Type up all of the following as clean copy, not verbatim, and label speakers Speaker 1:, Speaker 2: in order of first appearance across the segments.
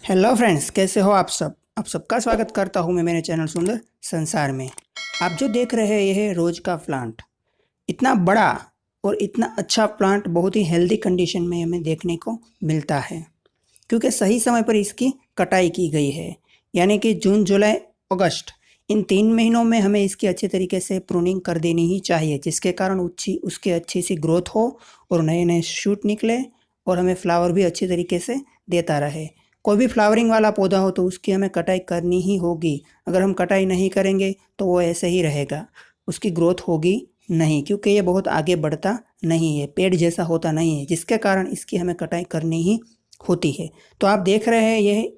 Speaker 1: Hello friends, कैसे हो आप सब। आप सबका स्वागत करता हूँ मैं मेरे चैनल सुंदर संसार में। आप जो देख रहे हैं यह है रोज का प्लांट। इतना बड़ा और इतना अच्छा प्लांट बहुत ही हेल्दी कंडीशन में हमें देखने को मिलता है, क्योंकि सही समय पर इसकी कटाई की गई है। यानी कि जून, जुलाई, अगस्त, इन 3 महीनों में हमें इसकी अच्छे तरीके से प्रूनिंग कर देनी ही चाहिए, जिसके कारण उसकी अच्छी सी ग्रोथ हो और नए नए शूट निकले और हमें फ्लावर भी अच्छी तरीके से देता रहे। कोई भी फ्लावरिंग वाला पौधा हो तो उसकी हमें कटाई करनी ही होगी। अगर हम कटाई नहीं करेंगे तो वो ऐसे ही रहेगा, उसकी ग्रोथ होगी नहीं, क्योंकि ये बहुत आगे बढ़ता नहीं है, पेड़ जैसा होता नहीं है, जिसके कारण इसकी हमें कटाई करनी ही होती है। तो आप देख रहे हैं ये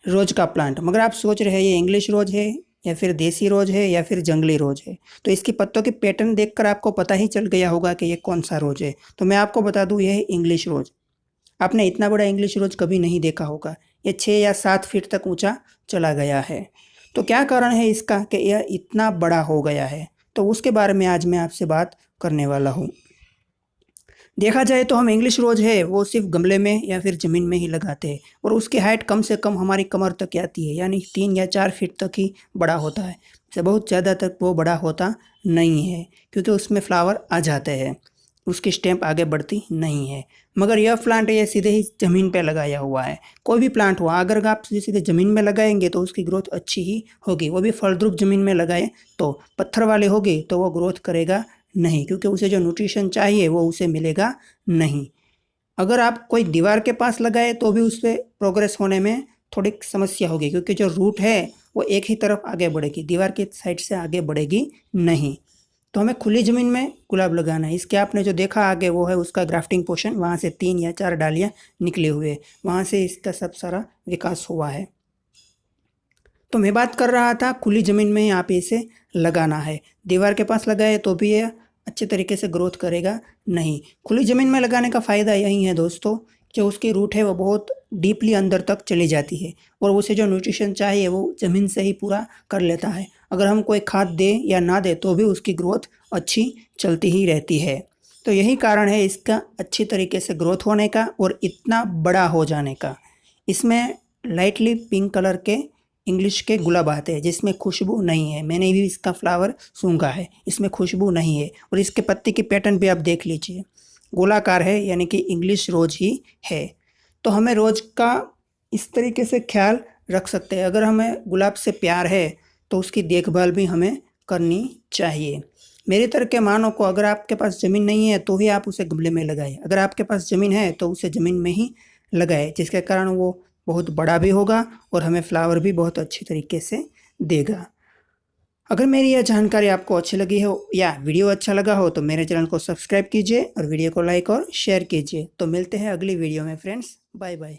Speaker 1: रोज का प्लांट, मगर आप सोच रहे हैं ये इंग्लिश रोज है या फिर देसी रोज है या फिर जंगली रोज है। तो इसकी पत्तों की पैटर्न देखकर आपको पता ही चल गया होगा कि ये कौन सा रोज है। तो मैं आपको बता दूं, यह है इंग्लिश रोज। आपने इतना बड़ा इंग्लिश रोज कभी नहीं देखा होगा। ये 6 या 7 फीट तक ऊंचा चला गया है। तो क्या कारण है इसका कि यह इतना बड़ा हो गया है, तो उसके बारे में आज मैं आपसे बात करने वाला हूँ। देखा जाए तो हम इंग्लिश रोज है वो सिर्फ गमले में या फिर ज़मीन में ही लगाते हैं, और उसकी हाइट कम से कम हमारी कमर तक आती है, यानी 3 या 4 फीट तक ही बड़ा होता है। से बहुत ज़्यादा तक वो बड़ा होता नहीं है, क्योंकि उसमें फ्लावर आ जाते हैं, उसकी स्टेम्प आगे बढ़ती नहीं है। मगर यह प्लांट ये सीधे ही ज़मीन पे लगाया हुआ है। कोई भी प्लांट हुआ, अगर आप सीधे ज़मीन में लगाएंगे तो उसकी ग्रोथ अच्छी ही होगी। वो भी फलद्रुप ज़मीन में लगाए तो, पत्थर वाले होगी तो वो ग्रोथ करेगा नहीं, क्योंकि उसे जो न्यूट्रिशन चाहिए वो उसे मिलेगा नहीं। अगर आप कोई दीवार के पास लगाए तो भी उससे प्रोग्रेस होने में थोड़ी समस्या होगी, क्योंकि जो रूट है वो एक ही तरफ आगे बढ़ेगी, दीवार की साइड से आगे बढ़ेगी नहीं। तो हमें खुली ज़मीन में गुलाब लगाना है। इसके आपने जो देखा आगे वो है उसका ग्राफ्टिंग पोर्शन, वहाँ से 3 या 4 डालियाँ निकले हुए, वहाँ से इसका सब सारा विकास हुआ है। तो मैं बात कर रहा था खुली ज़मीन में यहाँ पे इसे लगाना है। दीवार के पास लगाए तो भी ये अच्छे तरीके से ग्रोथ करेगा नहीं। खुली ज़मीन में लगाने का फ़ायदा यही है दोस्तों, कि उसकी रूट है वो बहुत डीपली अंदर तक चली जाती है, और उसे जो न्यूट्रिशन चाहिए वो ज़मीन से ही पूरा कर लेता है। अगर हम कोई खाद दें या ना दें तो भी उसकी ग्रोथ अच्छी चलती ही रहती है। तो यही कारण है इसका अच्छी तरीके से ग्रोथ होने का और इतना बड़ा हो जाने का। इसमें लाइटली पिंक कलर के इंग्लिश के गुलाब आते हैं, जिसमें खुशबू नहीं है। मैंने भी इसका फ्लावर सूंघा है, इसमें खुशबू नहीं है। और इसके पत्ते की पैटर्न भी आप देख लीजिए, गोलाकार है, यानी कि इंग्लिश रोज ही है। तो हमें रोज का इस तरीके से ख्याल रख सकते हैं। अगर हमें गुलाब से प्यार है तो उसकी देखभाल भी हमें करनी चाहिए। मेरी तरह के मानो को, अगर आपके पास ज़मीन नहीं है तो ही आप उसे गमले में लगाएं। अगर आपके पास ज़मीन है तो उसे ज़मीन में ही लगाएं, जिसके कारण वो बहुत बड़ा भी होगा और हमें फ्लावर भी बहुत अच्छी तरीके से देगा। अगर मेरी यह जानकारी आपको अच्छी लगी हो या वीडियो अच्छा लगा हो तो मेरे चैनल को सब्सक्राइब कीजिए और वीडियो को लाइक और शेयर कीजिए। तो मिलते हैं अगली वीडियो में फ्रेंड्स, बाय बाय।